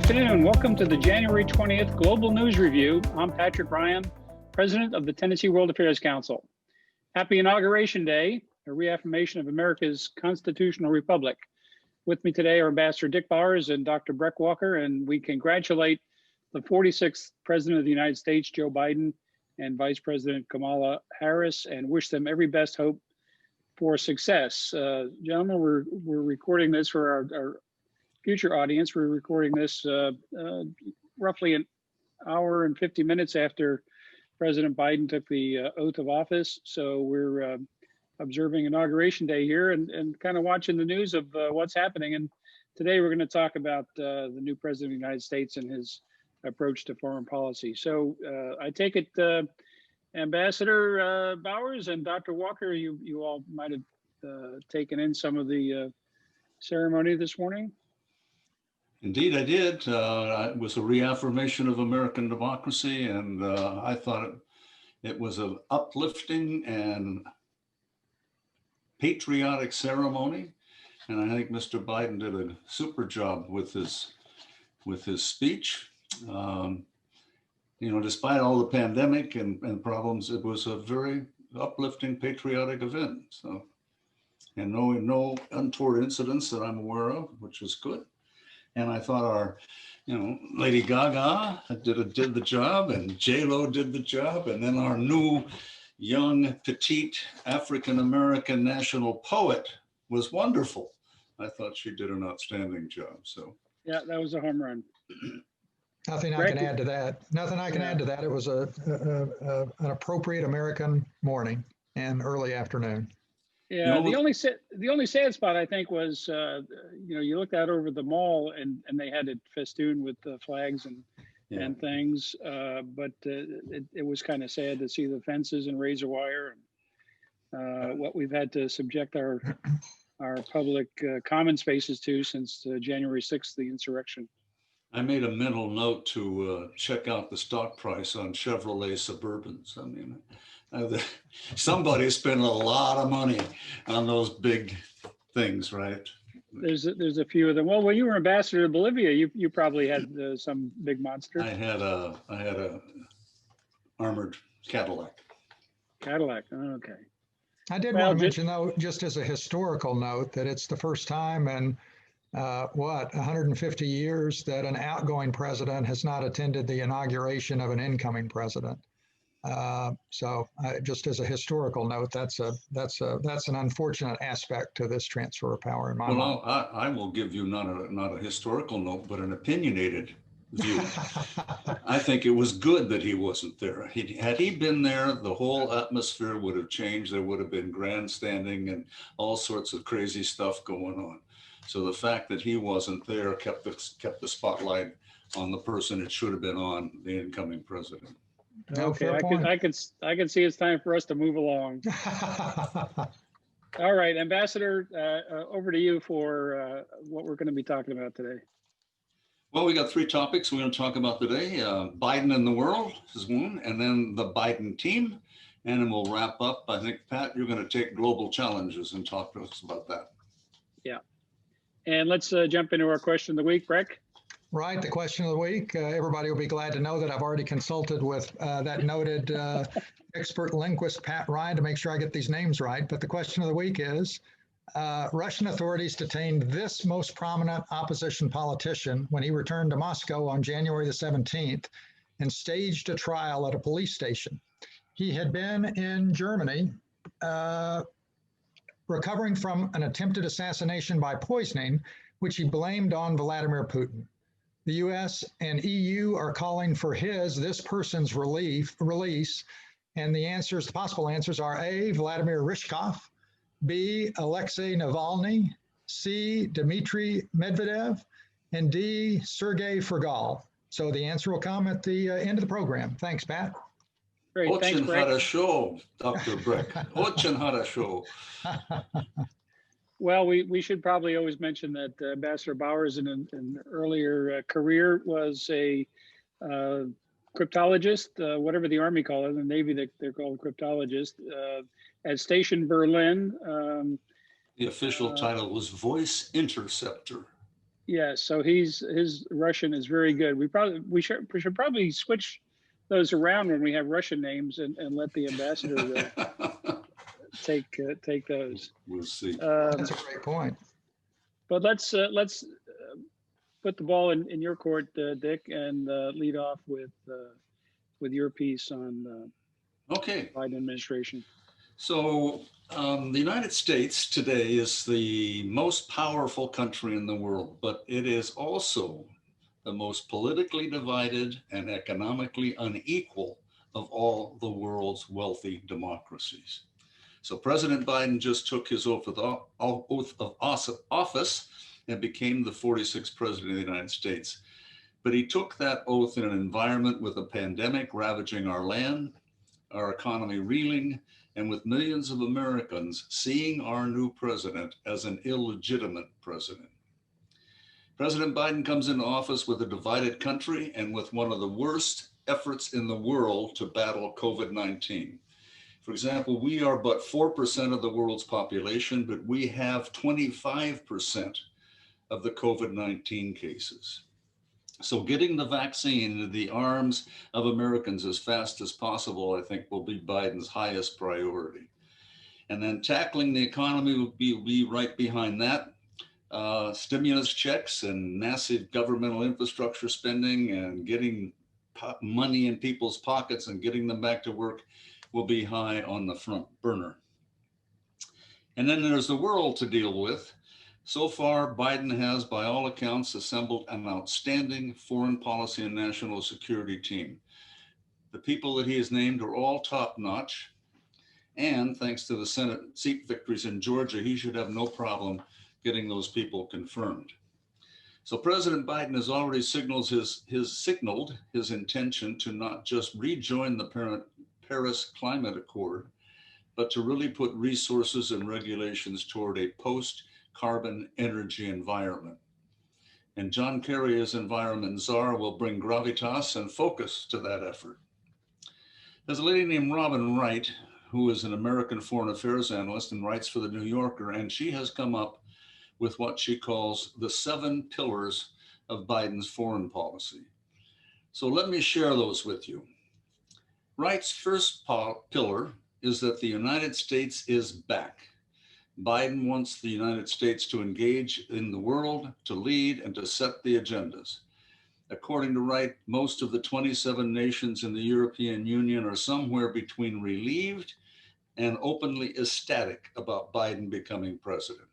afternoon. Welcome to the January 20th Global News Review. I'm Patrick Ryan, President of the Tennessee World Affairs Council. Happy Inauguration Day, a reaffirmation of America's constitutional republic. With me today are Ambassador Dick Bowers and Dr. Breck Walker, and we congratulate the 46th President of the United States, Joe Biden, and Vice President Kamala Harris, and wish them every best hope for success. Gentlemen, we're recording this for our future audience. We're recording this roughly an hour and 50 minutes after President Biden took the oath of office. So we're observing Inauguration Day here and kind of watching the news of what's happening. And today we're going to talk about the new President of the United States and his approach to foreign policy. So I take it, Ambassador Bowers and Dr. Walker, you all might have taken in some of the ceremony this morning. Indeed, I did. It was a reaffirmation of American democracy, and I thought it was an uplifting and patriotic ceremony. And I think Mr. Biden did a super job with his speech. Despite all the pandemic and problems, it was a very uplifting, patriotic event. So, and no untoward incidents that I'm aware of, which was good. And I thought our, Lady Gaga did the job, and J-Lo did the job, and then our new young, petite African-American national poet was wonderful. I thought she did an outstanding job. So yeah, that was a home run. Nothing I can add to that. Nothing I can add to that. It was an appropriate American morning and early afternoon. Yeah, the only sad spot I think was, you looked out over the mall and they had it festooned with flags and things, but it was kind of sad to see the fences and razor wire and what we've had to subject our public common spaces to since January 6th, the insurrection. I made a mental note to check out the stock price on Chevrolet Suburbans. I mean, somebody spent a lot of money on those big things, right? There's a few of them. Well, when you were ambassador to Bolivia, you probably had some big monster. I had a armored Cadillac. Cadillac. Oh, okay. I did want to mention, though, just as a historical note, that it's the first time in 150 years that an outgoing president has not attended the inauguration of an incoming president. Just as a historical note, that's an unfortunate aspect to this transfer of power in my mind. Well, I will give you not a historical note, but an opinionated view. I think it was good that he wasn't there. Had he been there, the whole atmosphere would have changed. There would have been grandstanding and all sorts of crazy stuff going on. So the fact that he wasn't there kept the spotlight on the person it should have been on, the incoming president. Okay, I can see it's time for us to move along. All right, Ambassador, over to you for what we're going to be talking about today. Well, we got three topics we're going to talk about today. Biden and the world is one, and then the Biden team. And then we'll wrap up. I think, Pat, you're going to take global challenges and talk to us about that. Yeah. And let's jump into our question of the week, Breck. Right, the question of the week. Everybody will be glad to know that I've already consulted with that noted expert linguist, Pat Ryan, to make sure I get these names right. But the question of the week is, Russian authorities detained this most prominent opposition politician when he returned to Moscow on January the 17th and staged a trial at a police station. He had been in Germany recovering from an attempted assassination by poisoning, which he blamed on Vladimir Putin. The U.S. and EU are calling for this person's release, and the possible answers are A, Vladimir Ryzhkov, B, Alexei Navalny, C, Dmitry Medvedev, and D, Sergei Fergal. So the answer will come at the end of the program. Thanks, Pat. Great, thanks, Breck. Очень хорошо, Dr. Breck. Очень хорошо. Well, we should probably always mention that Ambassador Bowers in an earlier career was a cryptologist, whatever the Army call it, the Navy they're called cryptologist, at Station Berlin. The official title was Voice Interceptor. Yeah, so his Russian is very good. We should probably switch those around when we have Russian names and let the ambassador take those. We'll see. That's a great point. But let's put the ball in your court, Dick, and lead off with your piece on Okay. Biden administration. So the United States today is the most powerful country in the world, but it is also the most politically divided and economically unequal of all the world's wealthy democracies. So President Biden just took his oath of office and became the 46th president of the United States. But he took that oath in an environment with a pandemic ravaging our land, our economy reeling, and with millions of Americans seeing our new president as an illegitimate president. President Biden comes into office with a divided country and with one of the worst efforts in the world to battle COVID-19. For example, we are but 4% of the world's population, but we have 25% of the COVID-19 cases. So getting the vaccine into the arms of Americans as fast as possible, I think, will be Biden's highest priority. And then tackling the economy will be right behind that. Stimulus checks and massive governmental infrastructure spending and getting money in people's pockets and getting them back to work will be high on the front burner. And then there's the world to deal with. So far, Biden has, by all accounts, assembled an outstanding foreign policy and national security team. The people that he has named are all top-notch. And thanks to the Senate seat victories in Georgia, he should have no problem getting those people confirmed. So President Biden has already signaled his intention to not just rejoin the Paris Climate Accord, but to really put resources and regulations toward a post-carbon energy environment. And John Kerry, as environment czar, will bring gravitas and focus to that effort. There's a lady named Robin Wright, who is an American foreign affairs analyst and writes for the New Yorker, and she has come up with what she calls the 7 pillars of Biden's foreign policy. So let me share those with you. Wright's first pillar is that the United States is back. Biden wants the United States to engage in the world, to lead, and to set the agendas. According to Wright, most of the 27 nations in the European Union are somewhere between relieved and openly ecstatic about Biden becoming president.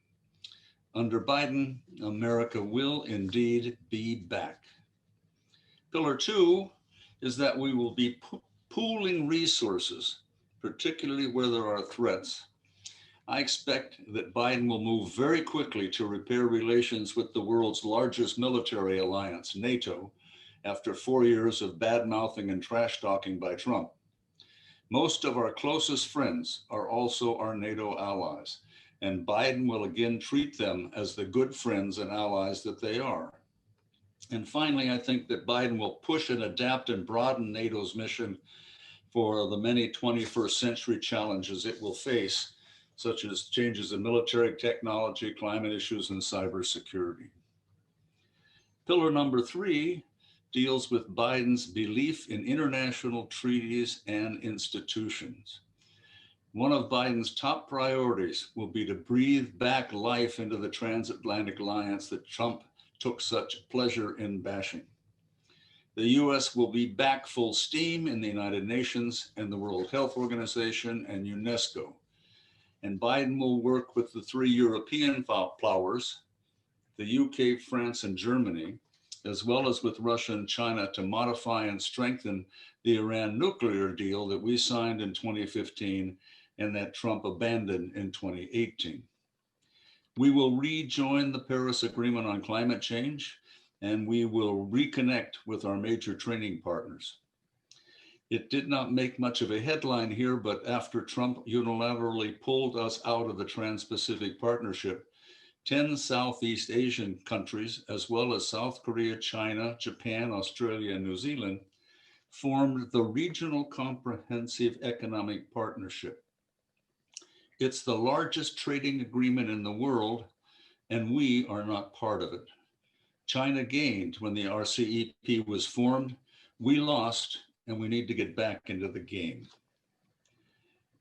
Under Biden, America will indeed be back. Pillar 2 is that we will be pooling resources, particularly where there are threats. I expect that Biden will move very quickly to repair relations with the world's largest military alliance, NATO, after 4 years of bad-mouthing and trash-talking by Trump. Most of our closest friends are also our NATO allies, and Biden will again treat them as the good friends and allies that they are. And finally, I think that Biden will push and adapt and broaden NATO's mission for the many 21st century challenges it will face, such as changes in military technology, climate issues, and cybersecurity. Pillar number 3 deals with Biden's belief in international treaties and institutions. One of Biden's top priorities will be to breathe back life into the transatlantic alliance that Trump took such pleasure in bashing. The US will be back full steam in the United Nations and the World Health Organization and UNESCO. And Biden will work with the 3 European powers, the UK, France, and Germany, as well as with Russia and China, to modify and strengthen the Iran nuclear deal that we signed in 2015 and that Trump abandoned in 2018. We will rejoin the Paris Agreement on climate change, and we will reconnect with our major trading partners. It did not make much of a headline here, but after Trump unilaterally pulled us out of the Trans-Pacific Partnership, 10 Southeast Asian countries, as well as South Korea, China, Japan, Australia, and New Zealand, formed the Regional Comprehensive Economic Partnership. It's the largest trading agreement in the world, and we are not part of it. China gained when the RCEP was formed. We lost, and we need to get back into the game.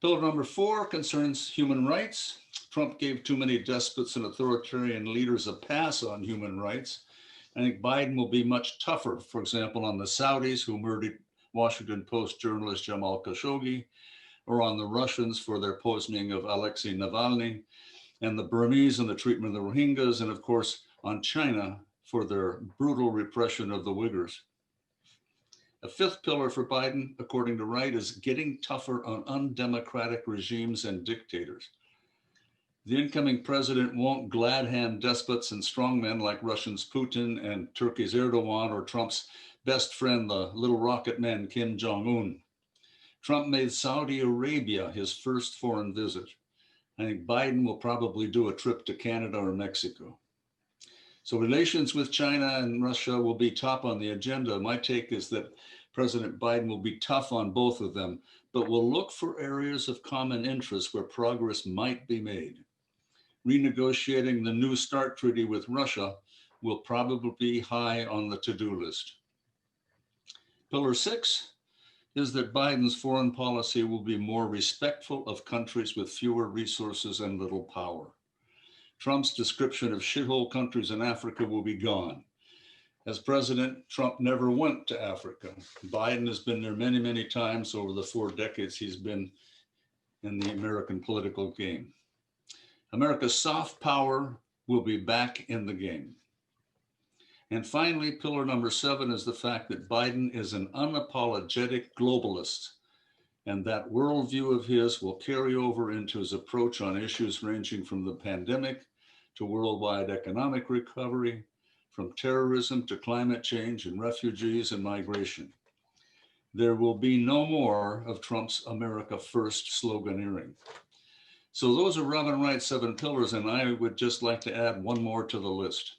Pillar number 4 concerns human rights. Trump gave too many despots and authoritarian leaders a pass on human rights. I think Biden will be much tougher, for example, on the Saudis who murdered Washington Post journalist Jamal Khashoggi, or on the Russians for their poisoning of Alexei Navalny, and the Burmese and the treatment of the Rohingyas, and of course on China for their brutal repression of the Uyghurs. A 5th pillar for Biden, according to Wright, is getting tougher on undemocratic regimes and dictators. The incoming president won't glad hand despots and strongmen like Russia's Putin and Turkey's Erdogan, or Trump's best friend, the little rocket man Kim Jong-un. Trump made Saudi Arabia his first foreign visit. I think Biden will probably do a trip to Canada or Mexico. So relations with China and Russia will be top on the agenda. My take is that President Biden will be tough on both of them, but will look for areas of common interest where progress might be made. Renegotiating the New START treaty with Russia will probably be high on the to-do list. Pillar 6 is that Biden's foreign policy will be more respectful of countries with fewer resources and little power. Trump's description of shithole countries in Africa will be gone. As president, Trump never went to Africa. Biden has been there many, many times over the 4 decades he's been in the American political game. America's soft power will be back in the game. And finally, pillar number 7 is the fact that Biden is an unapologetic globalist, and that worldview of his will carry over into his approach on issues ranging from the pandemic to worldwide economic recovery, from terrorism to climate change and refugees and migration. There will be no more of Trump's America First sloganeering. So those are Robin Wright's 7 pillars, and I would just like to add one more to the list.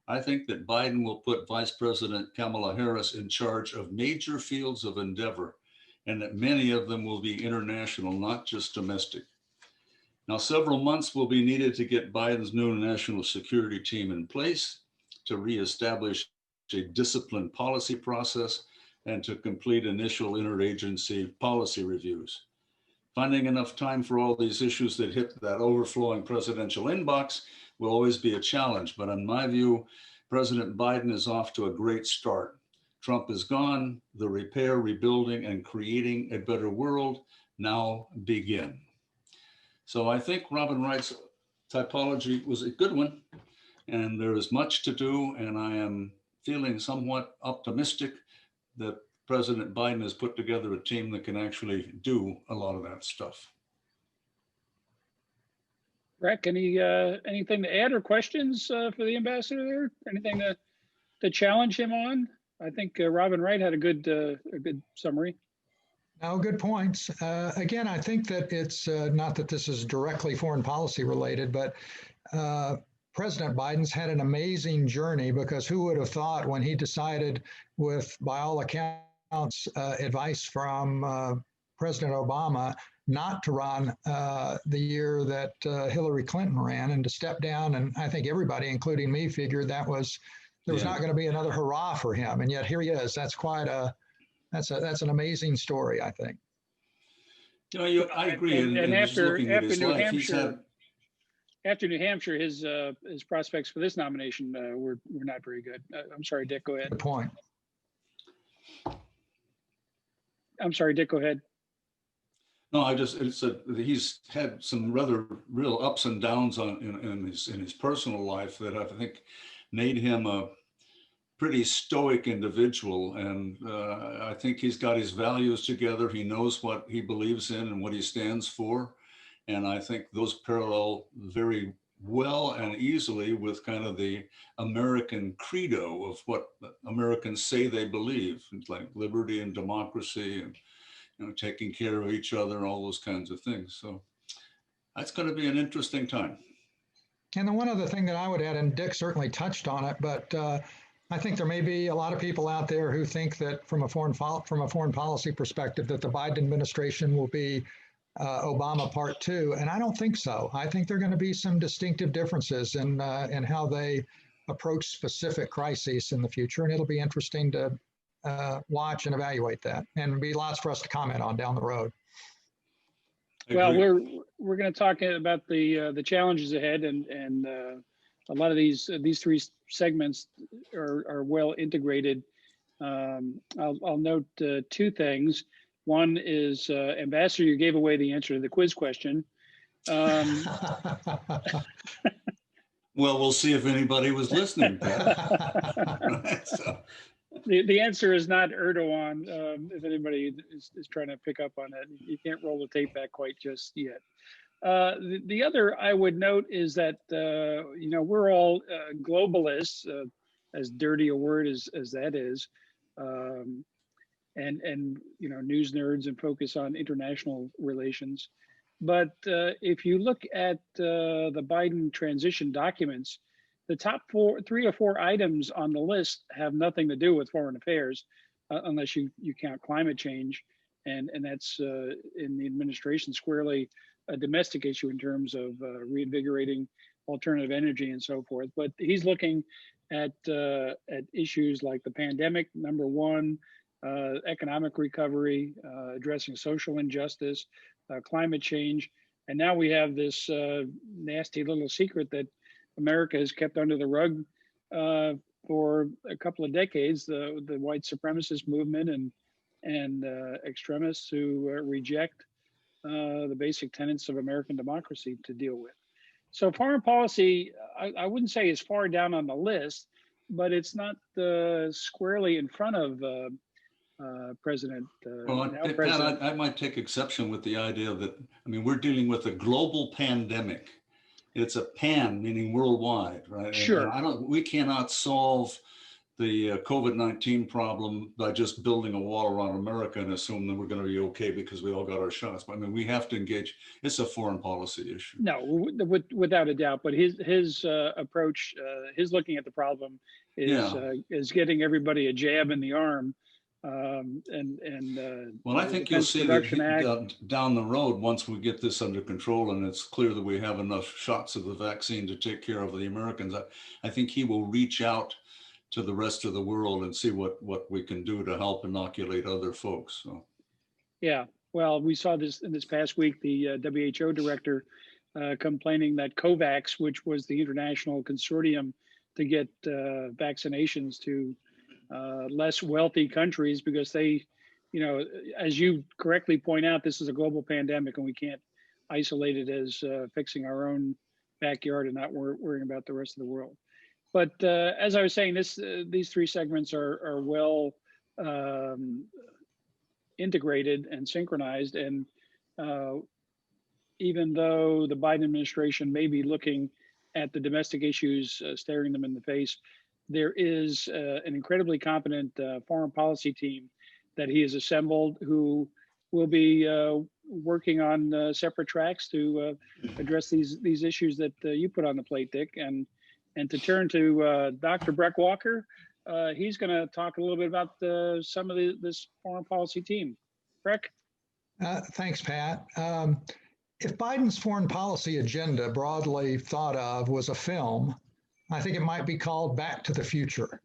I think that Biden will put Vice President Kamala Harris in charge of major fields of endeavor, and that many of them will be international, not just domestic. Now, several months will be needed to get Biden's new national security team in place, to reestablish a disciplined policy process, and to complete initial interagency policy reviews. Finding enough time for all these issues that hit that overflowing presidential inbox will always be a challenge. But in my view, President Biden is off to a great start. Trump is gone. The repair, rebuilding, and creating a better world now begin. So I think Robin Wright's typology was a good one, and there is much to do. And I am feeling somewhat optimistic that President Biden has put together a team that can actually do a lot of that stuff. Breck, anything to add or questions for the ambassador there? Anything to challenge him on? I think Robin Wright had a good summary. No, good points. Again, I think that it's not that this is directly foreign policy related, but President Biden's had an amazing journey, because who would have thought when he decided, with, by all accounts, advice from President Obama, not to run the year that Hillary Clinton ran, and to step down. And I think everybody, including me, figured there was not going to be another hurrah for him. And yet here he is. That's an amazing story, I think. I agree. And after New life, Hampshire, after New Hampshire, his prospects for this nomination were not very good. I'm sorry, Dick, go ahead. Good point. I'm sorry, Dick, go ahead. No, he's had some rather real ups and downs in his personal life that I think made him a pretty stoic individual. And I think he's got his values together. He knows what he believes in and what he stands for. And I think those parallel very well and easily with kind of the American credo of what Americans say they believe, like liberty and democracy and taking care of each other, all those kinds of things. So that's going to be an interesting time. And the one other thing that I would add, and Dick certainly touched on it, but I think there may be a lot of people out there who think that from a foreign policy perspective, that the Biden administration will be Obama Part 2, and I don't think so. I think there are going to be some distinctive differences in how they approach specific crises in the future. And it'll be interesting to watch and evaluate that, and be lots for us to comment on down the road. Well, we're going to talk about the challenges ahead, and a lot of these three segments are well integrated. I'll note two things. One is, Ambassador, you gave away the answer to the quiz question. Well, we'll see if anybody was listening, Pat. Right, so. The answer is not Erdogan. If anybody is trying to pick up on that, you can't roll the tape back quite just yet. The other I would note is that we're all globalists, as dirty a word as that is, and news nerds and focus on international relations. But if you look at the Biden transition documents, the top three or four items on the list have nothing to do with foreign affairs, unless you count climate change, and that's in the administration squarely a domestic issue in terms of reinvigorating alternative energy and so forth. But he's looking at issues like the pandemic, number one, economic recovery, addressing social injustice, climate change, and now we have this nasty little secret that America has kept under the rug for a couple of decades, the white supremacist movement and extremists who reject the basic tenets of American democracy to deal with. So foreign policy, I wouldn't say is far down on the list, but it's not squarely in front of President. Pat, I might take exception with the idea that, we're dealing with a global pandemic. It's a pan, meaning worldwide, right? Sure. And we cannot solve the COVID-19 problem by just building a wall around America and assume that we're going to be okay because we all got our shots. But we have to engage. It's a foreign policy issue. No, without a doubt. But his approach, his looking at the problem is getting everybody a jab in the arm. Well, I think you'll see that down the road, once we get this under control and it's clear that we have enough shots of the vaccine to take care of the Americans, I think he will reach out to the rest of the world and see what we can do to help inoculate other folks. So. Yeah, well, we saw this in this past week, the WHO director complaining that COVAX, which was the international consortium to get vaccinations to less wealthy countries, because they, as you correctly point out, this is a global pandemic and we can't isolate it as fixing our own backyard and not worrying about the rest of the world. But as I was saying, these three segments are well integrated and synchronized. And even though the Biden administration may be looking at the domestic issues, staring them in the face, there is an incredibly competent foreign policy team that he has assembled who will be working on separate tracks to address these issues that you put on the plate, Dick. And to turn to Dr. Breck Walker, he's going to talk a little bit about some of this foreign policy team. Breck? Thanks, Pat. If Biden's foreign policy agenda, broadly thought of, was a film, I think it might be called Back to the Future,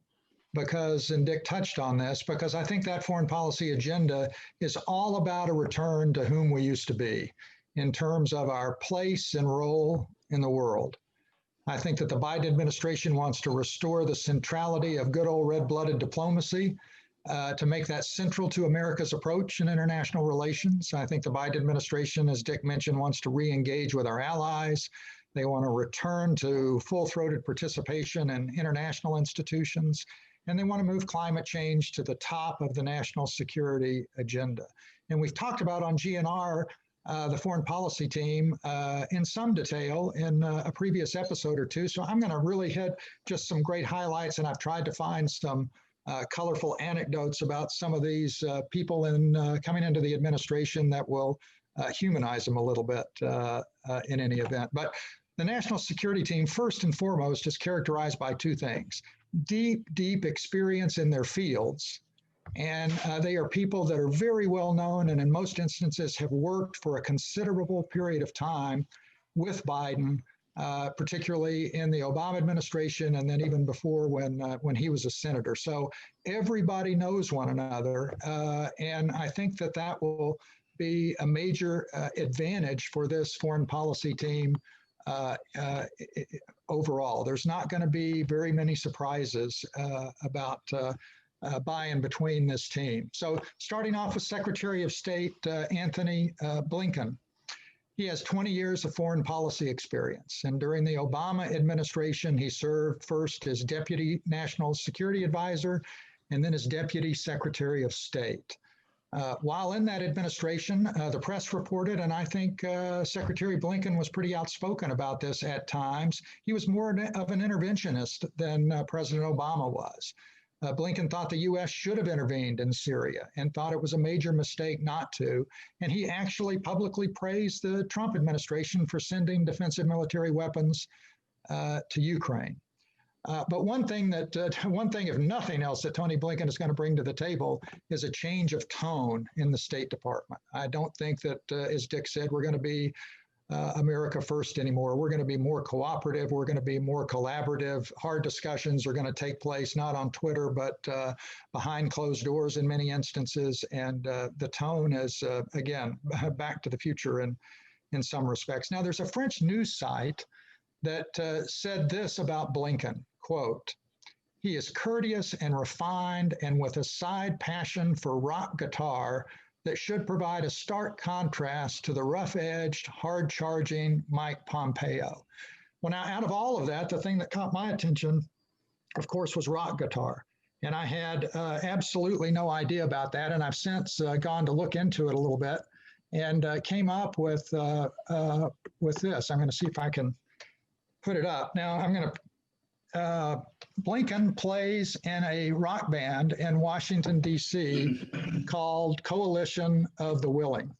and Dick touched on this, because I think that foreign policy agenda is all about a return to whom we used to be in terms of our place and role in the world. I think that the Biden administration wants to restore the centrality of good old red-blooded diplomacy, to make that central to America's approach in international relations. I think the Biden administration, as Dick mentioned, wants to re-engage with our allies. They want to return to full-throated participation in international institutions, and they want to move climate change to the top of the national security agenda. And we've talked about on GNR, the foreign policy team, in some detail in a previous episode or two. So I'm going to really hit just some great highlights, and I've tried to find some colorful anecdotes about some of these people coming into the administration that will humanize them a little bit in any event. But the national security team, first and foremost, is characterized by two things: deep experience in their fields. And they are people that are very well known and in most instances have worked for a considerable period of time with Biden particularly in the Obama administration, and then even before when he was a senator. So everybody knows one another, and I think that will be a major advantage for this foreign policy team overall. There's not going to be very many surprises about by and between this team. So starting off with Secretary of State Anthony Blinken. He has 20 years of foreign policy experience. And during the Obama administration, he served first as Deputy National Security Advisor and then as Deputy Secretary of State. While in that administration, the press reported, and I think Secretary Blinken was pretty outspoken about this at times, he was more of an interventionist than President Obama was. Blinken thought the U.S. should have intervened in Syria and thought it was a major mistake not to. And he actually publicly praised the Trump administration for sending defensive military weapons to Ukraine. But one thing, if nothing else, that Tony Blinken is going to bring to the table is a change of tone in the State Department. I don't think that, as Dick said, we're going to be America first anymore. We're going to be more cooperative. We're going to be more collaborative. Hard discussions are going to take place, not on Twitter, but behind closed doors in many instances. And the tone is, again, back to the future in some respects. Now, there's a French news site that said this about Blinken, quote, "He is courteous and refined and with a side passion for rock guitar that should provide a stark contrast to the rough-edged, hard-charging Mike Pompeo." Well, now, out of all of that, the thing that caught my attention, of course, was rock guitar. And I had absolutely no idea about that. And I've since gone to look into it a little bit and came up with this. I'm going to see if I can put it up. Now, I'm going to Blinken plays in a rock band in Washington, D.C. called Coalition of the Willing.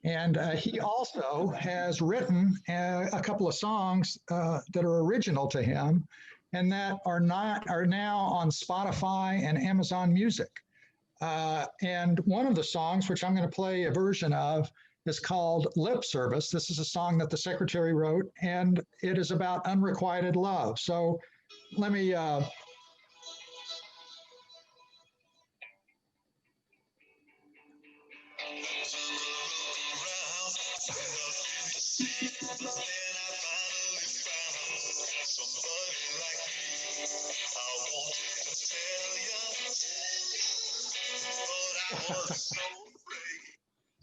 And he also has written a couple of songs that are original to him and that are now on Spotify and Amazon Music. And one of the songs, which I'm going to play a version of, is called Lip Service. This is a song that the secretary wrote, and it is about unrequited love. So let me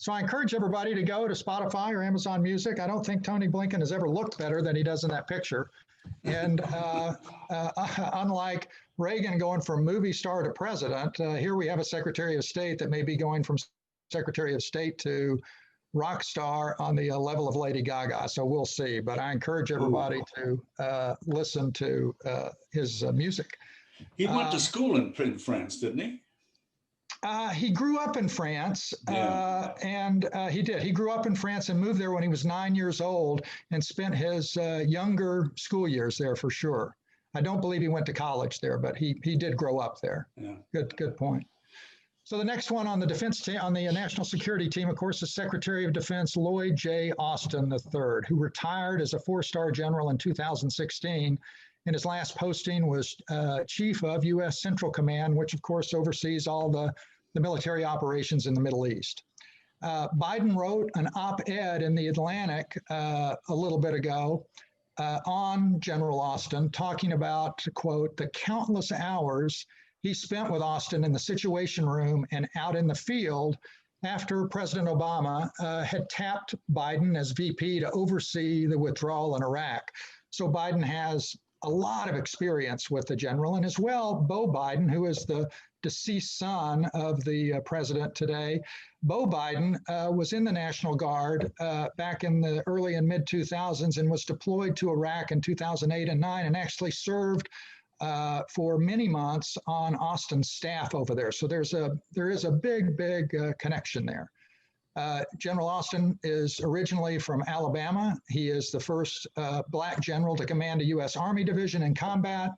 So I encourage everybody to go to Spotify or Amazon Music. I don't think Tony Blinken has ever looked better than he does in that picture. And unlike Reagan going from movie star to president, here we have a Secretary of State that may be going from Secretary of State to rock star on the level of Lady Gaga. So we'll see. But I encourage everybody to listen to his music. He went to school in France, didn't he? He grew up in France, and he did. He grew up in France and moved there when he was 9 years old and spent his younger school years there for sure. I don't believe he went to college there, but he did grow up there. Yeah. Good point. So the next one on the defense team, on the national security team, of course, is Secretary of Defense Lloyd J. Austin III, who retired as a four-star general in 2016. And his last posting was chief of U.S. Central Command, which, of course, oversees all the military operations in the Middle East. Biden wrote an op-ed in the Atlantic a little bit ago on General Austin, talking about, quote, the countless hours he spent with Austin in the Situation Room and out in the field after President Obama had tapped Biden as VP to oversee the withdrawal in Iraq. So Biden has a lot of experience with the general, and as well, Beau Biden, who is the deceased son of the president today. Beau Biden was in the National Guard back in the early and mid 2000s and was deployed to Iraq in 2008 and 9 and actually served for many months on Austin's staff over there. So there is a big connection there. General Austin is originally from Alabama. He is the first Black general to command a U.S. Army division in combat,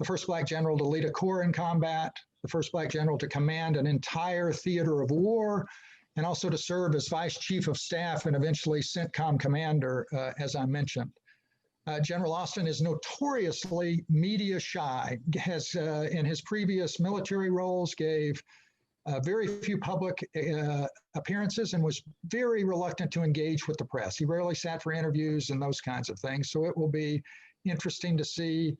the first Black general to lead a corps in combat, the first Black general to command an entire theater of war, and also to serve as Vice Chief of Staff and eventually CENTCOM commander, as I mentioned. General Austin is notoriously media shy, has in his previous military roles gave very few public appearances and was very reluctant to engage with the press. He rarely sat for interviews and those kinds of things. So it will be interesting to see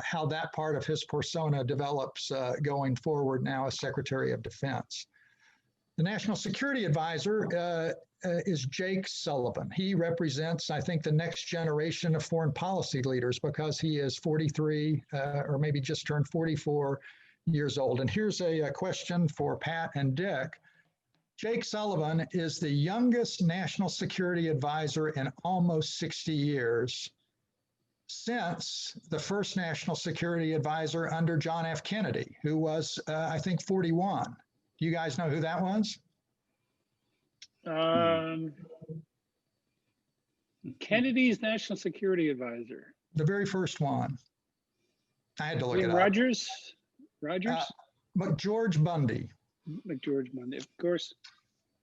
how that part of his persona develops going forward now as Secretary of Defense. The National Security Advisor is Jake Sullivan. He represents, I think, the next generation of foreign policy leaders because he is 43 or maybe just turned 44 years old. And here's a question for Pat and Dick. Jake Sullivan is the youngest National Security Advisor in almost 60 years since the first National Security Advisor under John F. Kennedy, who was, I think, 41. Do you guys know who that was? Kennedy's National Security Advisor. The very first one. I had to look it up. Rogers? McGeorge Bundy. McGeorge Bundy, of course.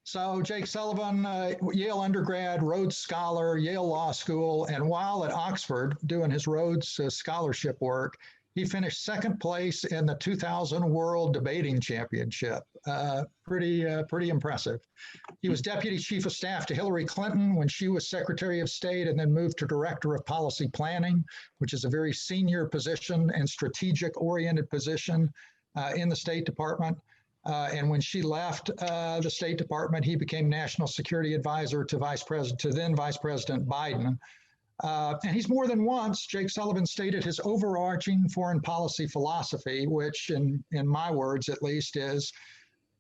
So Jake Sullivan, Yale undergrad, Rhodes Scholar, Yale Law School, and while at Oxford doing his Rhodes Scholarship work, he finished second place in the 2000 World Debating Championship. Pretty impressive. He was Deputy Chief of Staff to Hillary Clinton when she was Secretary of State, and then moved to Director of Policy Planning, which is a very senior position and strategic-oriented position in the State Department. And when she left the State Department, he became National Security Advisor to then Vice President Biden. And he's more than once, Jake Sullivan stated his overarching foreign policy philosophy, which in my words at least is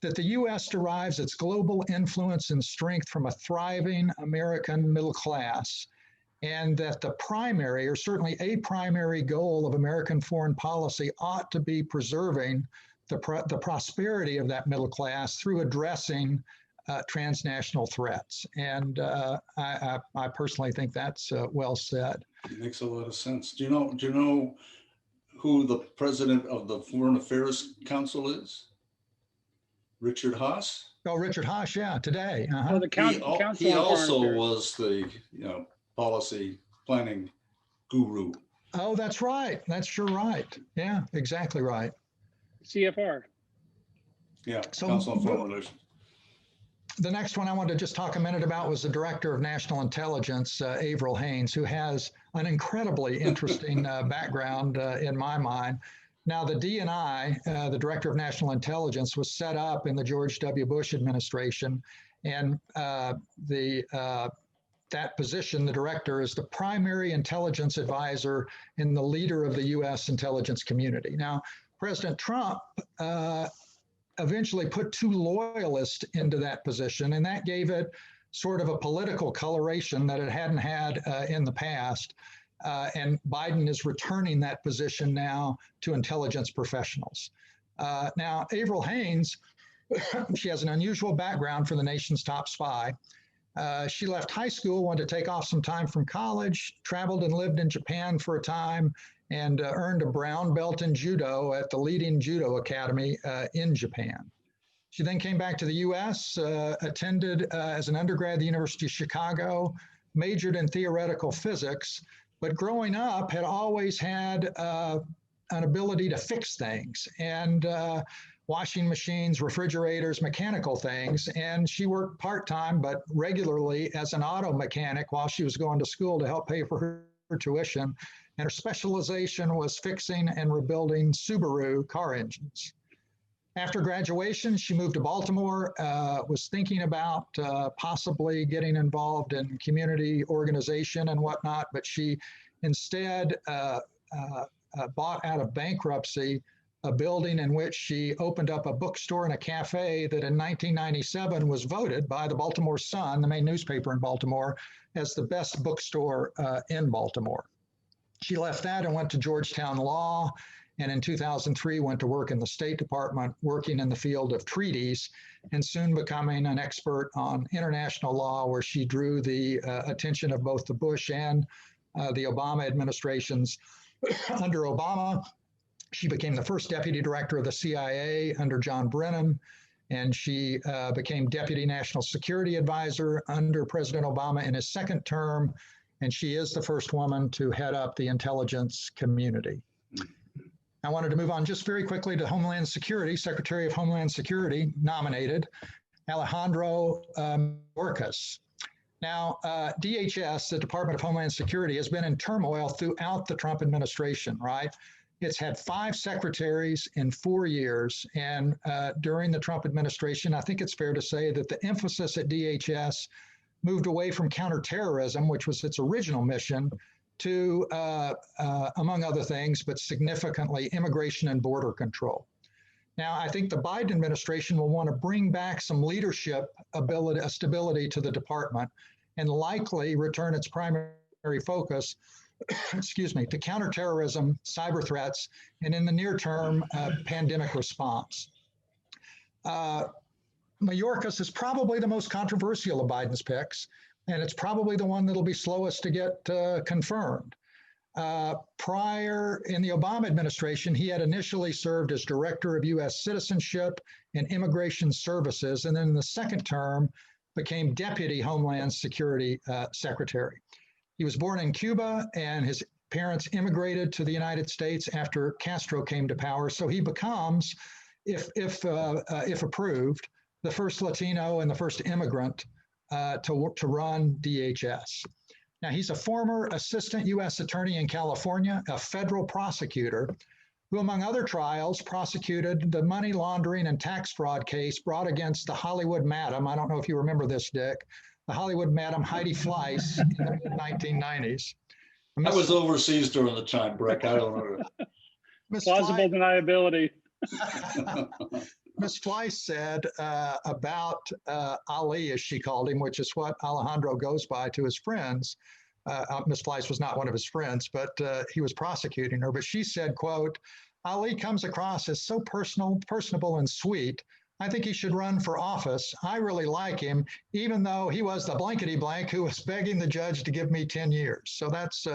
that the U.S. derives its global influence and strength from a thriving American middle class, and that the primary, or certainly a primary goal of American foreign policy ought to be preserving the prosperity of that middle class through addressing transnational threats. And I personally think that's well said. It makes a lot of sense. Do you know who the president of the Foreign Affairs Council is? Richard Haass? Oh, Richard Haass, yeah, today. Oh, the Council he on also Foreign Affairs. was the policy planning guru. Oh, that's right. That's sure right. Yeah, exactly right. CFR. Yeah, So, Council on Foreign Relations. The next one I wanted to just talk a minute about was the Director of National Intelligence, Avril Haines, who has an incredibly interesting background in my mind. Now, the DNI, the Director of National Intelligence, was set up in the George W. Bush administration, and that position, the director, is the primary intelligence advisor and the leader of the U.S. intelligence community. Now, President Trump eventually put two loyalists into that position, and that gave it sort of a political coloration that it hadn't had in the past. And Biden is returning that position now to intelligence professionals. Now, Avril Haines, she has an unusual background for the nation's top spy. She left high school, wanted to take off some time from college, traveled and lived in Japan for a time, and earned a brown belt in judo at the leading judo academy in Japan. She then came back to the U.S., attended as an undergrad at the University of Chicago, majored in theoretical physics, but growing up had always had an ability to fix things and washing machines, refrigerators, mechanical things. And she worked part-time, but regularly as an auto mechanic while she was going to school to help pay for her tuition. And her specialization was fixing and rebuilding Subaru car engines. After graduation, she moved to Baltimore, was thinking about possibly getting involved in community organization and whatnot, but she instead bought out of bankruptcy a building in which she opened up a bookstore and a cafe that in 1997 was voted by the Baltimore Sun, the main newspaper in Baltimore, as the best bookstore in Baltimore. She left that and went to Georgetown Law, and in 2003 went to work in the State Department, working in the field of treaties, and soon becoming an expert on international law, where she drew the attention of both the Bush and the Obama administrations. Under Obama, she became the first deputy director of the CIA under John Brennan, and she became deputy national security advisor under President Obama in his second term. and she is the first woman to head up the intelligence community. I wanted to move on just very quickly to Homeland Security. Secretary of Homeland Security nominated Alejandro Mayorkas. Now, DHS, the Department of Homeland Security, has been in turmoil throughout the Trump administration, right? It's had 5 secretaries in 4 years. And during the Trump administration, I think it's fair to say that the emphasis at DHS moved away from counterterrorism, which was its original mission, to, among other things, but significantly immigration and border control. Now, I think the Biden administration will want to bring back some leadership stability to the department and likely return its primary focus, excuse me, to counterterrorism, cyber threats, and in the near term, pandemic response. Mayorkas is probably the most controversial of Biden's picks, and it's probably the one that'll be slowest to get confirmed. Prior in the Obama administration, he had initially served as Director of U.S. Citizenship and Immigration Services, and then in the second term became Deputy Homeland Security Secretary. He was born in Cuba, and his parents immigrated to the United States after Castro came to power. So he becomes, if approved, the first Latino and the first immigrant to run DHS. Now, he's a former assistant U.S. attorney in California, a federal prosecutor, who, among other trials, prosecuted the money laundering and tax fraud case brought against the Hollywood Madam. I don't know if you remember this, Dick. The Hollywood Madam Heidi Fleiss in the mid-1990s. I was overseas during the time, Breck. I don't know. Plausible deniability. Ms. Fleiss said about Ali, as she called him, which is what Alejandro goes by to his friends. Ms. Fleiss was not one of his friends, but he was prosecuting her. But she said, quote, Ali comes across as so personable and sweet. I think he should run for office. I really like him, even though he was the blankety blank who was begging the judge to give me 10 years. So that's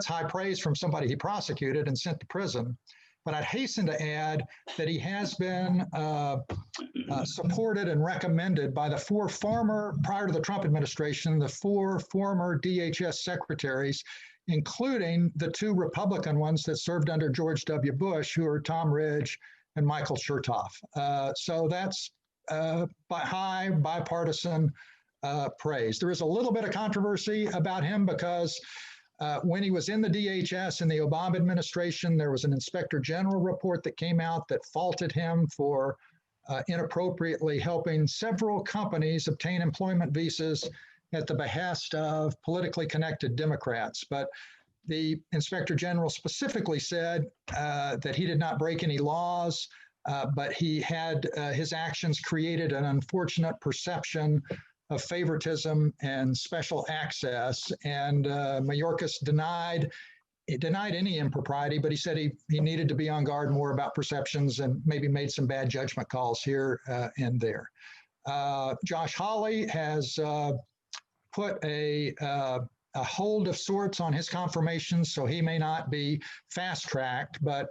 high praise from somebody he prosecuted and sent to prison. But I'd hasten to add that he has been supported and recommended by the 4 former, prior to the Trump administration, the 4 former DHS secretaries, including the 2 Republican ones that served under George W. Bush, who are Tom Ridge and Michael Chertoff. So that's high bipartisan praise. There is a little bit of controversy about him because when he was in the DHS in the Obama administration, there was an Inspector General report that came out that faulted him for inappropriately helping several companies obtain employment visas at the behest of politically connected Democrats. But the Inspector General specifically said that he did not break any laws, but he had his actions created an unfortunate perception of favoritism and special access. And Mayorkas denied any impropriety, but he said he needed to be on guard more about perceptions and maybe made some bad judgment calls here and there. Josh Hawley has put a hold of sorts on his confirmation, so he may not be fast-tracked, but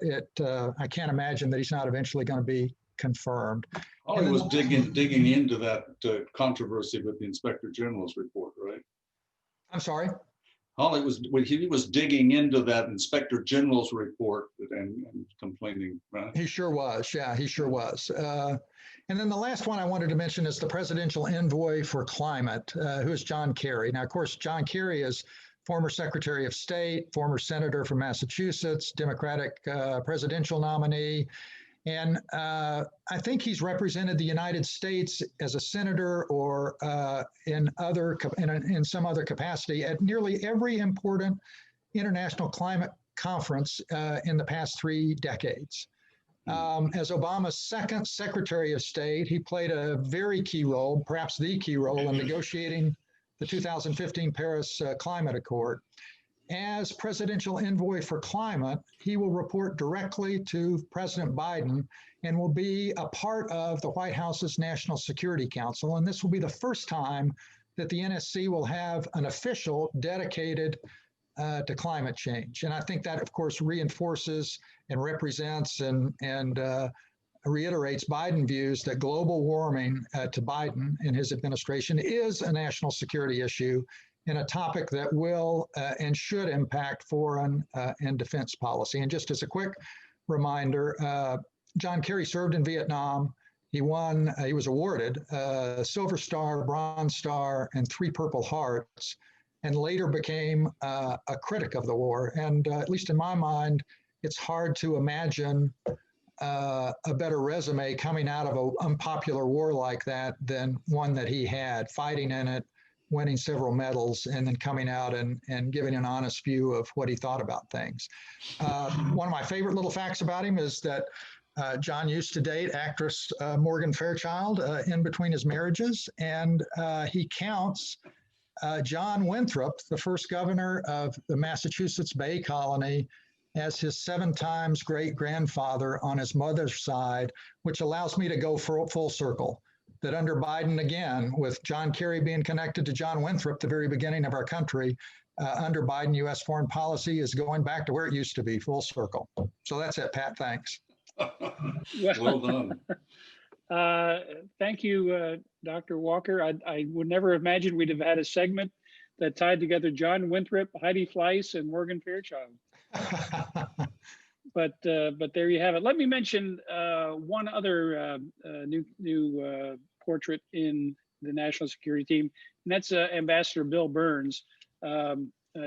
I can't imagine that he's not eventually going to be confirmed. Oh, he was digging into that controversy with the Inspector General's report, right? I'm sorry? Holly he was digging into that Inspector General's report and complaining, right? He sure was. Yeah, he sure was. And then the last one I wanted to mention is the presidential envoy for climate, who is John Kerry. Now, of course, John Kerry is former Secretary of State, former senator from Massachusetts, Democratic presidential nominee. And I think he's represented the United States as a senator or in some other capacity at nearly every important international climate conference in the past 3 decades. As Obama's second Secretary of State, he played a very key role, perhaps the key role, in negotiating the 2015 Paris Climate Accord. As presidential envoy for climate, he will report directly to President Biden and will be a part of the White House's National Security Council. And this will be the first time that the NSC will have an official dedicated to climate change. And I think that, of course, reinforces and represents and reiterates Biden views that global warming to Biden and his administration is a national security issue in a topic that will and should impact foreign and defense policy. And just as a quick reminder, John Kerry served in Vietnam. He was awarded a Silver Star, Bronze Star, and 3 Purple Hearts, and later became a critic of the war. And at least in my mind, it's hard to imagine a better resume coming out of an unpopular war like that than one that he had, fighting in it, winning several medals, and then coming out and giving an honest view of what he thought about things. One of my favorite little facts about him is that John used to date actress Morgan Fairchild in between his marriages, and he counts John Winthrop, the first governor of the Massachusetts Bay Colony, as his 7 times great-grandfather on his mother's side, which allows me to go full circle. That under Biden, again, with John Kerry being connected to John Winthrop, the very beginning of our country, under Biden, U.S. foreign policy is going back to where it used to be, full circle. So that's it, Pat. Thanks. Well done. Thank you, Dr. Walker. I would never imagine we'd have had a segment that tied together John Winthrop, Heidi Fleiss, and Morgan Fairchild. But there you have it. Let me mention one other new portrait in the national security team, and that's Ambassador Bill Burns.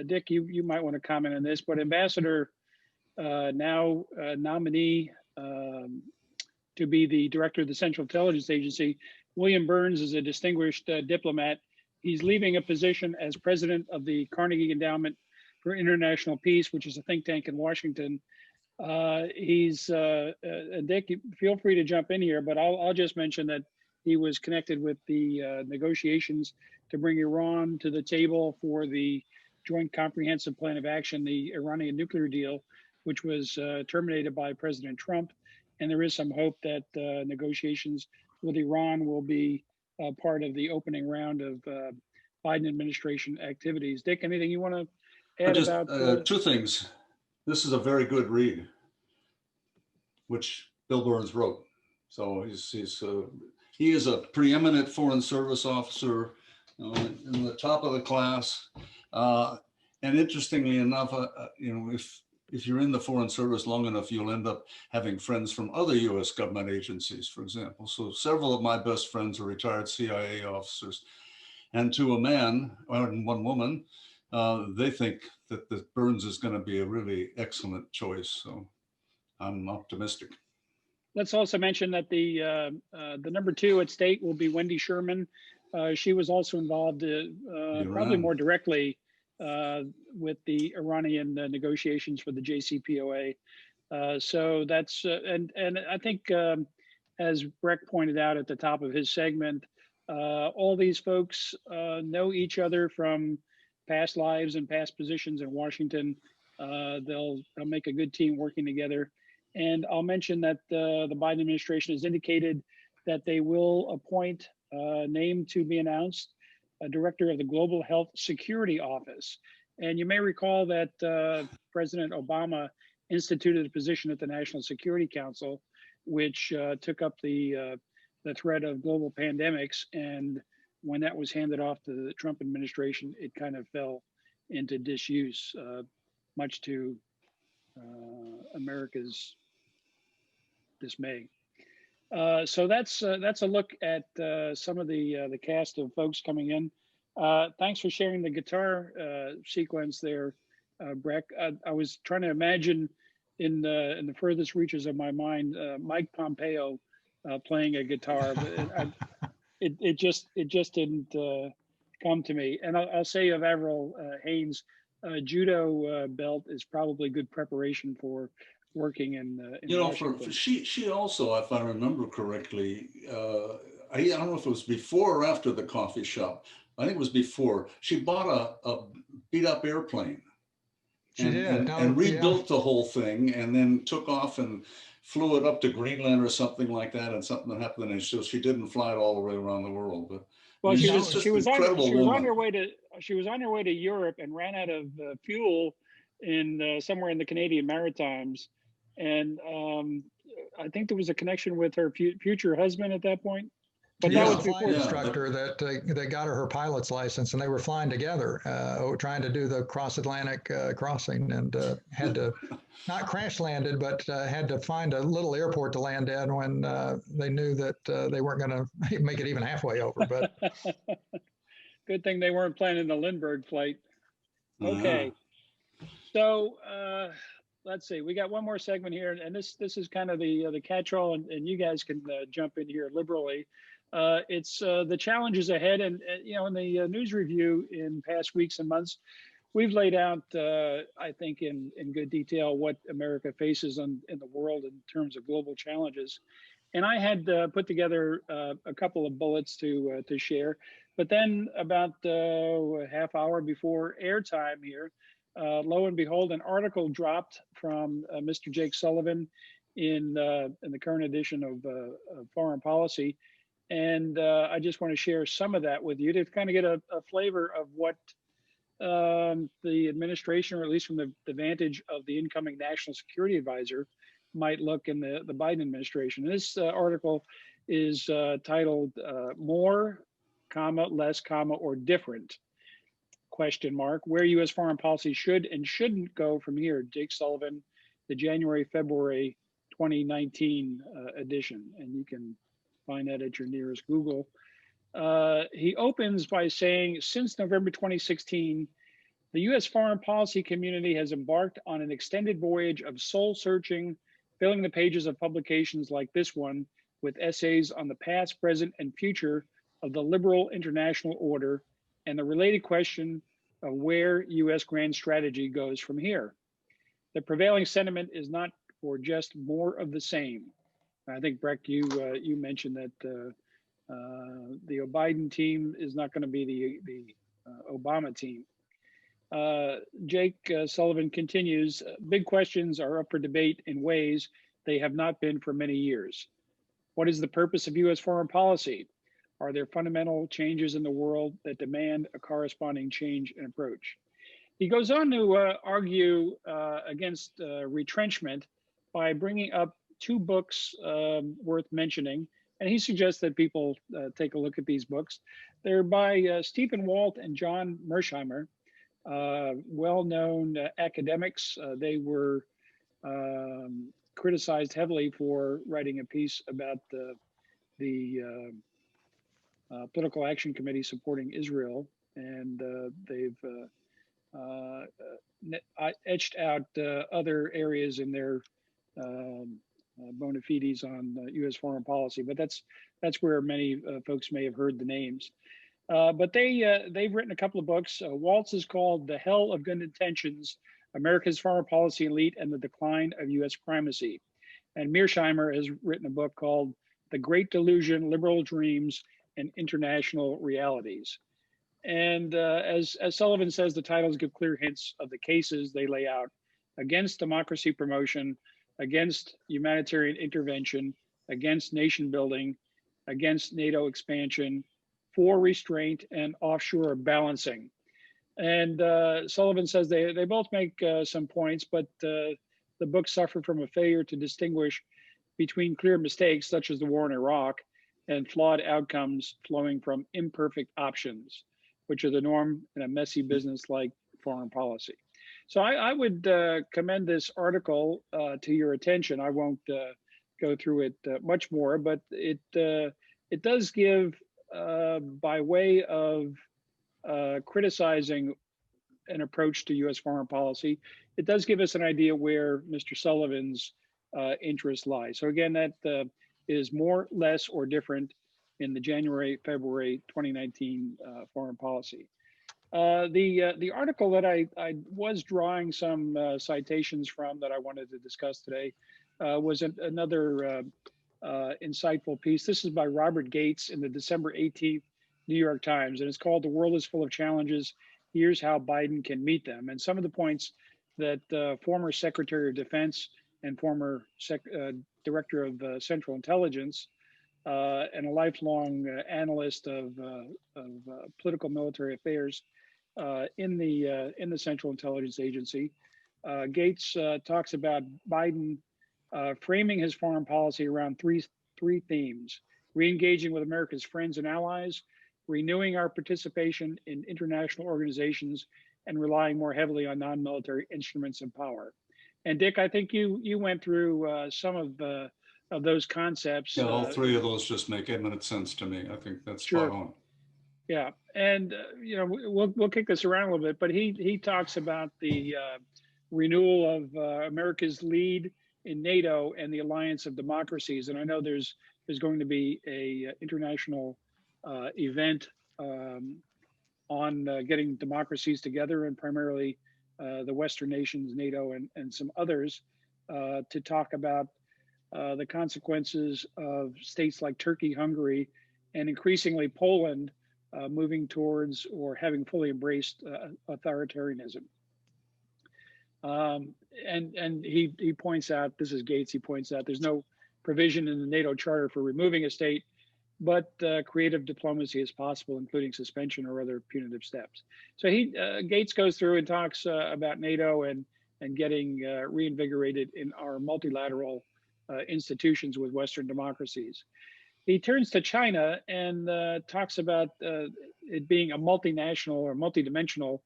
Dick, you might want to comment on this, but Ambassador now nominee to be the director of the Central Intelligence Agency, William Burns is a distinguished diplomat. He's leaving a position as president of the Carnegie Endowment for International Peace, which is a think tank in Washington. Dick, feel free to jump in here, but I'll just mention that he was connected with the negotiations to bring Iran to the table for the Joint Comprehensive Plan of Action, the Iranian nuclear deal, which was terminated by President Trump. And there is some hope that negotiations with Iran will be part of the opening round of Biden administration activities. Dick, anything you want to add about? 2 things. This is a very good read, which Bill Burns wrote. So he is a preeminent Foreign Service officer, in the top of the class. And interestingly enough, if you're in the Foreign Service long enough, you'll end up having friends from other U.S. government agencies, for example. So several of my best friends are retired CIA officers. And to a man, and one woman, they think that Burns is going to be a really excellent choice. So I'm optimistic. Let's also mention that the number 2 at state will be Wendy Sherman. She was also involved probably more directly with the Iranian negotiations for the JCPOA. So that's, and I think as Breck pointed out at the top of his segment, all these folks know each other from past lives and past positions in Washington. They'll make a good team working together. And I'll mention that the Biden administration has indicated that they will appoint, name to be announced, a director of the Global Health Security Office. And you may recall that President Obama instituted a position at the National Security Council, which took up the threat of global pandemics. And when that was handed off to the Trump administration, it kind of fell into disuse, much to America's dismay. So that's a look at some of the cast of folks coming in. Thanks for sharing the guitar sequence there, Breck. I was trying to imagine in the furthest reaches of my mind Mike Pompeo playing a guitar, but it just didn't come to me. And I'll say of Avril Haines, judo belt is probably good preparation for working in Washington. She also, if I remember correctly, I don't know if it was before or after the coffee shop. I think it was before. She bought a beat up airplane and rebuilt the whole thing, and then took off and flew it up to Greenland or something like that, and something happened, and so she didn't fly it all the way around the world. But well, she was on her way to Europe and ran out of fuel in somewhere in the Canadian Maritimes, and I think there was a connection with her future husband at that point. But She that was was a flight before. instructor that got her pilot's license, and they were flying together, trying to do the cross-Atlantic crossing, and had to not crash landed, but had to find a little airport to land in when they knew that they weren't going to make it even halfway over. But Good thing they weren't planning the Lindbergh flight. Okay. So let's see. We got one more segment here, and this is kind of the catch-all, and you guys can jump in here liberally. It's the challenges ahead, and you know, in the news review in past weeks and months, we've laid out, I think, in good detail what America faces in the world in terms of global challenges. And I had put together a couple of bullets to share, but then about a half hour before airtime here, lo and behold, an article dropped from Mr. Jake Sullivan in the current edition of Foreign Policy, and I just want to share some of that with you to kind of get a flavor of what the administration, or at least from the vantage of the incoming National Security Advisor, might look in the Biden administration. This article is titled "More, Less, or Different?" question mark, where U.S. foreign policy should and shouldn't go from here. Jake Sullivan, the January-February 2019 edition, and you can find that at your nearest Google. He opens by saying, since November 2016, the U.S. foreign policy community has embarked on an extended voyage of soul searching, filling the pages of publications like this one with essays on the past, present, and future of the liberal international order and the related question of where U.S. grand strategy goes from here. The prevailing sentiment is not for just more of the same. I think, Breck, you mentioned that the Biden team is not going to be the Obama team. Jake Sullivan continues, big questions are up for debate in ways they have not been for many years. What is the purpose of U.S. foreign policy? Are there fundamental changes in the world that demand a corresponding change in approach? He goes on to argue against retrenchment by bringing up two books worth mentioning. And he suggests that people take a look at these books. They're by Stephen Walt and John Mersheimer, well-known academics. They were criticized heavily for writing a piece about the Political Action Committee supporting Israel, and they've etched out other areas in their bona fides on U.S. foreign policy. But that's where many folks may have heard the names. But they've written a couple of books. Waltz is called "The Hell of Good Intentions: America's Foreign Policy Elite and the Decline of U.S. Primacy," and Mearsheimer has written a book called "The Great Delusion: Liberal Dreams and International Realities." And as Sullivan says, the titles give clear hints of the cases they lay out against democracy promotion, against humanitarian intervention, against nation building, against NATO expansion, for restraint and offshore balancing. And Sullivan says they both make some points, but the books suffer from a failure to distinguish between clear mistakes, such as the war in Iraq, and flawed outcomes flowing from imperfect options, which are the norm in a messy business like foreign policy. So I would commend this article to your attention. I won't go through it much more, but it does give, by way of criticizing an approach to U.S. foreign policy, it does give us an idea where Mr. Sullivan's interests lie. So again, that is more, less, or different in the January-February 2019 foreign policy. The article that I was drawing some citations from that I wanted to discuss today was another insightful piece. This is by Robert Gates in the December 18th New York Times, and it's called "The World is Full of Challenges. Here's How Biden Can Meet Them." And some of the points that former Secretary of Defense and former Director of Central Intelligence and a lifelong analyst of political military affairs in the Central Intelligence Agency, Gates talks about Biden framing his foreign policy around three themes. re-engaging with America's friends and allies, renewing our participation in international organizations, and relying more heavily on non-military instruments of power. And Dick, I think you went through some of those concepts. Yeah, all three of those just make eminent sense to me. I think that's spot Sure. on. Yeah, and you know, we'll kick this around a little bit, but he talks about the renewal of America's lead in NATO and the alliance of democracies. And I know there's going to be a international event on getting democracies together, and primarily the Western nations, NATO, and some others, to talk about the consequences of states like Turkey, Hungary, and increasingly Poland moving towards or having fully embraced authoritarianism. And he points out, this is Gates, he points out there's no provision in the NATO charter for removing a state, but creative diplomacy is possible, including suspension or other punitive steps. So Gates goes through and talks about NATO and getting reinvigorated in our multilateral institutions with Western democracies. He turns to China and talks about it being a multinational or multidimensional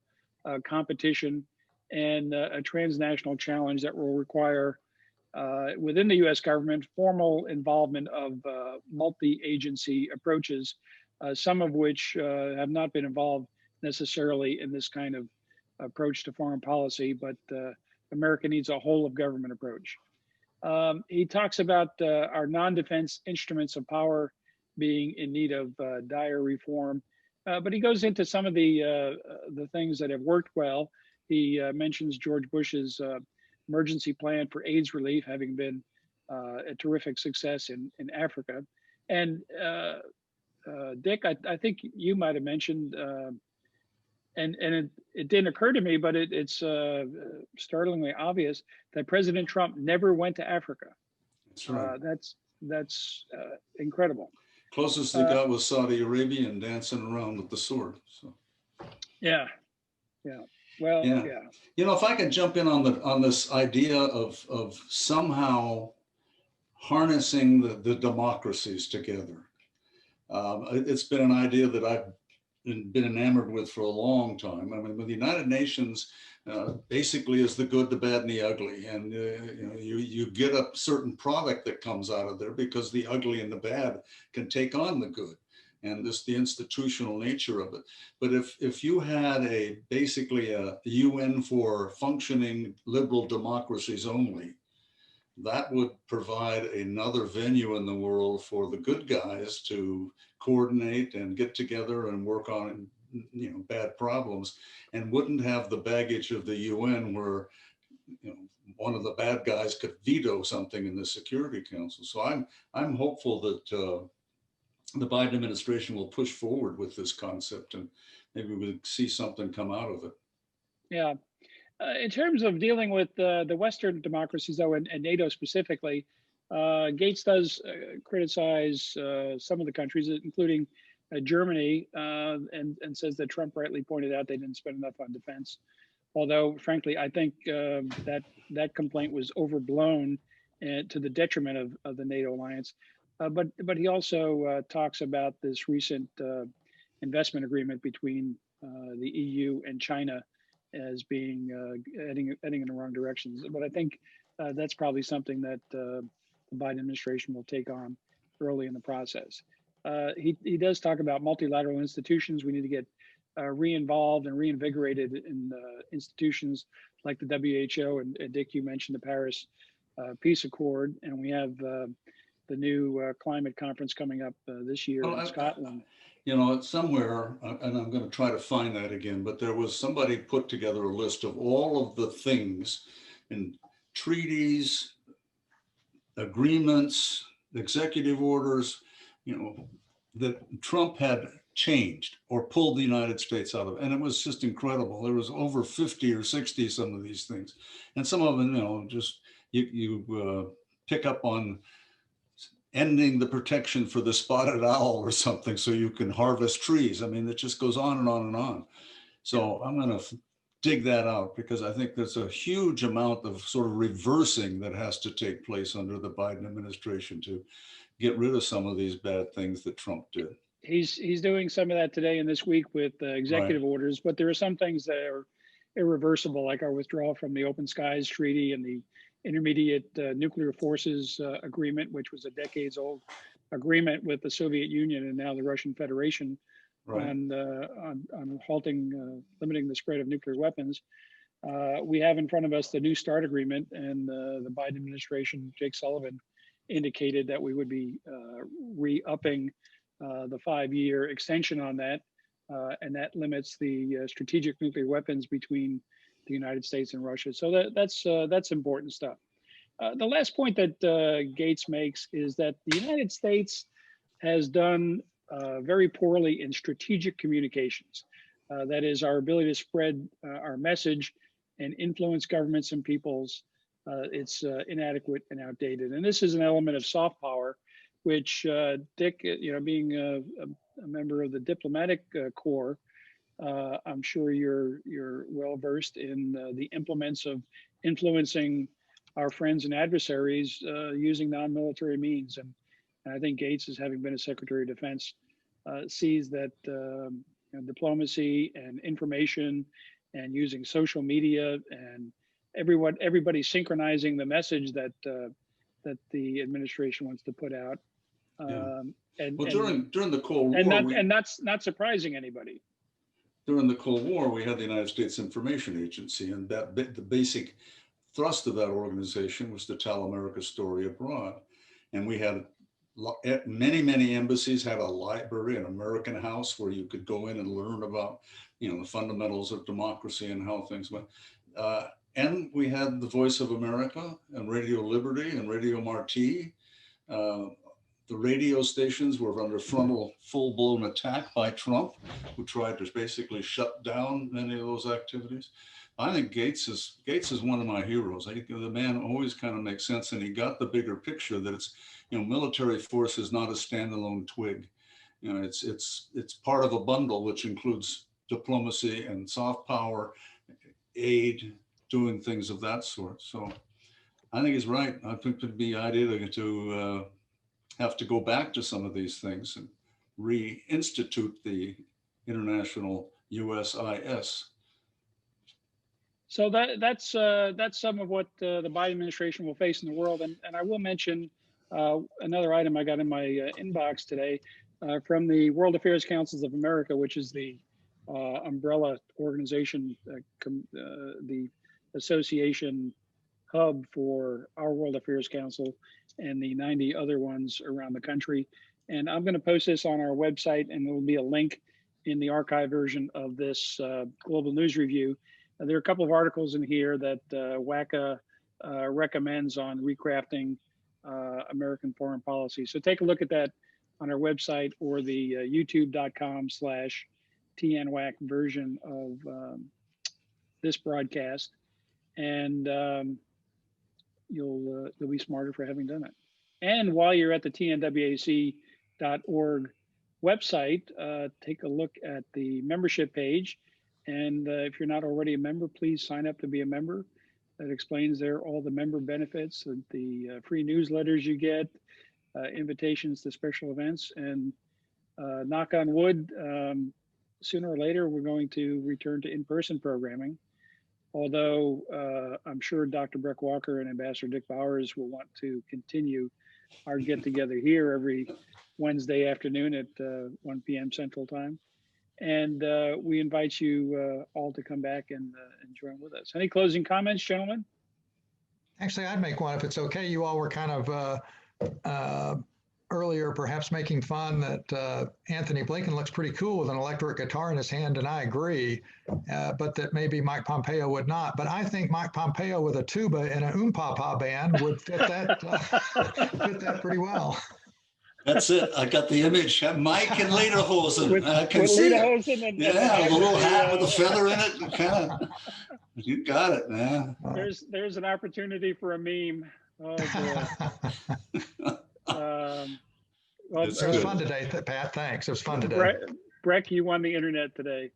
competition and a transnational challenge that will require within the US government formal involvement of multi-agency approaches, some of which have not been involved necessarily in this kind of approach to foreign policy, but America needs a whole of government approach. He talks about our non-defense instruments of power being in need of dire reform, but he goes into some of the things that have worked well. He mentions George Bush's emergency plan for AIDS relief having been a terrific success in Africa. And Dick, I think you might have mentioned, and it didn't occur to me, but it's startlingly obvious that President Trump never went to Africa. That's right. That's incredible. Closest they got was Saudi Arabia and dancing around with the sword. So. Yeah. Well, yeah. You know, if I could jump in on this idea of somehow harnessing the democracies together. It's been an idea that I've been enamored with for a long time. I mean, the United Nations basically is the good, the bad, and the ugly. And you get a certain product that comes out of there because the ugly and the bad can take on the good. And this the institutional nature of it. But if you had basically a UN for functioning liberal democracies only, that would provide another venue in the world for the good guys to coordinate and get together and work on bad problems, and wouldn't have the baggage of the UN where one of the bad guys could veto something in the Security Council. So I'm hopeful that the Biden administration will push forward with this concept, and maybe we'll see something come out of it. Yeah. In terms of dealing with the Western democracies, though, and NATO specifically, Gates does criticize some of the countries, including Germany, and says that Trump rightly pointed out they didn't spend enough on defense. Although, frankly, I think that complaint was overblown to the detriment of the NATO alliance. But he also talks about this recent investment agreement between the EU and China as being heading in the wrong directions. But I think that's probably something that the Biden administration will take on early in the process. He does talk about multilateral institutions. We need to get re-involved and reinvigorated in institutions like the WHO. And Dick, you mentioned the Paris Peace Accord, and we have the new climate conference coming up this year in Scotland. It's somewhere, and I'm going to try to find that again, but there was somebody put together a list of all of the things in treaties, agreements, executive orders, that Trump had changed or pulled the United States out of. And it was just incredible. There was over 50 or 60 some of these things. And some of them, just you pick up on ending the protection for the spotted owl or something so you can harvest trees. I mean, it just goes on and on and on. So I'm going to dig that out because I think there's a huge amount of sort of reversing that has to take place under the Biden administration to get rid of some of these bad things that Trump did. He's doing some of that today and this week with executive orders, but there are some things that are irreversible, like our withdrawal from the Open Skies Treaty and the Intermediate Nuclear Forces Agreement, which was a decades-old agreement with the Soviet Union and now the Russian Federation on halting, limiting the spread of nuclear weapons. We have in front of us the New START agreement, and the Biden administration, Jake Sullivan, indicated that we would be re-upping the 5-year extension on that, and that limits the strategic nuclear weapons between the United States and Russia. So that's important stuff. The last point that Gates makes is that the United States has done very poorly in strategic communications. That is, our ability to spread our message and influence governments and peoples. It's inadequate and outdated. And this is an element of soft power, which Dick, being a member of the diplomatic corps, I'm sure you're well versed in the implements of influencing our friends and adversaries using non-military means. And I think Gates, as having been a Secretary of Defense, sees that diplomacy and information and using social media and everybody synchronizing the message that the administration wants to put out. During the Cold War, and that's not surprising anybody. During the Cold War, we had the United States Information Agency, and the basic thrust of that organization was to tell America's story abroad. And we had many embassies had a library, an American House, where you could go in and learn about, the fundamentals of democracy and how things went. And we had the Voice of America and Radio Liberty and Radio Marti. The radio stations were under frontal, full-blown attack by Trump, who tried to basically shut down many of those activities. I think Gates is one of my heroes. I think the man always kind of makes sense, and he got the bigger picture that it's, military force is not a standalone twig. It's part of a bundle which includes diplomacy and soft power, aid, doing things of that sort. So I think he's right. I think it'd be ideal to have to go back to some of these things and reinstitute the international USIS. So that's some of what the Biden administration will face in the world. And I will mention another item I got in my inbox today from the World Affairs Councils of America, which is the umbrella organization, the association hub for our World Affairs Council and the 90 other ones around the country. And I'm going to post this on our website, and there will be a link in the archive version of this global news review. There are a couple of articles in here that WACA recommends on recrafting American foreign policy. So take a look at that on our website or the youtube.com/TNWAC version of this broadcast. And you'll be smarter for having done it. And while you're at the tnwac.org website, take a look at the membership page. And if you're not already a member, please sign up to be a member. That explains there all the member benefits, the free newsletters you get, invitations to special events, and knock on wood, sooner or later, we're going to return to in-person programming. Although I'm sure Dr. Breck Walker and Ambassador Dick Bowers will want to continue our get together here every Wednesday afternoon at 1 p.m. Central Time. And we invite you all to come back and join with us. Any closing comments, gentlemen? Actually, I'd make one if it's okay. You all were kind of earlier perhaps making fun that Anthony Blinken looks pretty cool with an electric guitar in his hand, and I agree, but that maybe Mike Pompeo would not. But I think Mike Pompeo with a tuba and an Papa band would fit that fit that pretty well. That's it. I got the image. Mike and Lederhosen. I can see it. Yeah, a little hat with a feather in it. Kind of. You got it, man. There's an opportunity for a meme. Oh boy. Well, it was fun today, Pat. Thanks. It was fun today. Breck, you won the internet today.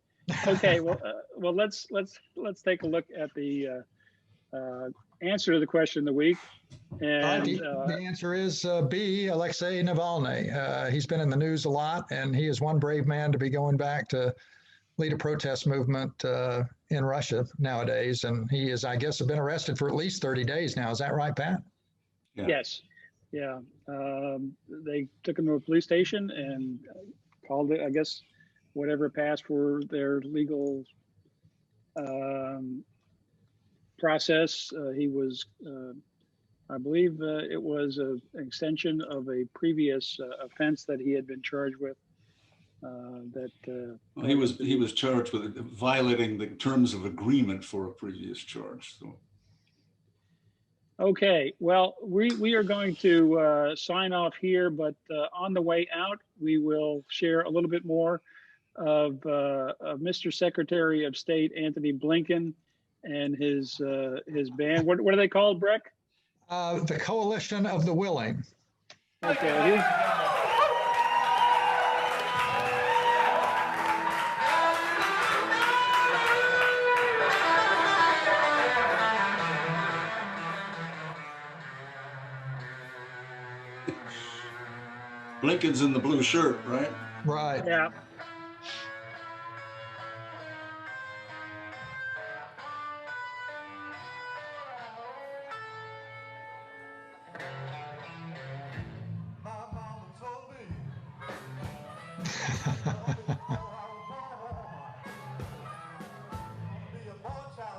Okay. Well, let's take a look at the answer to the question of the week. All right, And the answer is B, Alexei Navalny. He's been in the news a lot, and he is one brave man to be going back to lead a protest movement in Russia nowadays. And he is, I guess, been arrested for at least 30 days now. Is that right, Pat? Yeah. yes, yeah, they took him to a police station and called it, I guess, whatever passed for their legal process. He was, I believe, it was an extension of a previous offense that he had been charged with. Well, he was charged with violating the terms of agreement for a previous charge. So. Okay, well, we are going to sign off here, but on the way out, we will share a little bit more of Mr. Secretary of State Antony Blinken and his band. What are they called, Breck? The Coalition of the Willing. Okay. Blinken's in the blue shirt, right? Right. Yeah.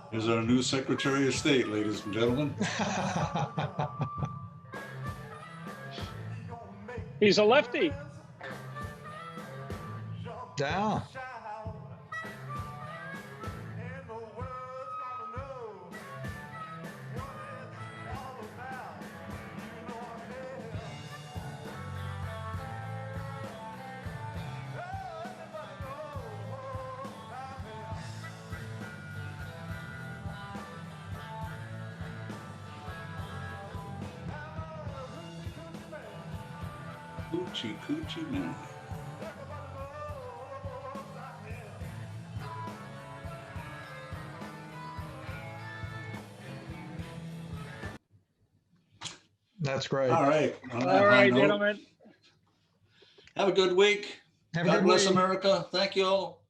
Here's our new Secretary of State, ladies and gentlemen. He's a lefty. Yeah. Coochie, coochie, man. That's great. All right. On that All high right, note, gentlemen. have a good week. Have a God good bless week. America. Thank you all.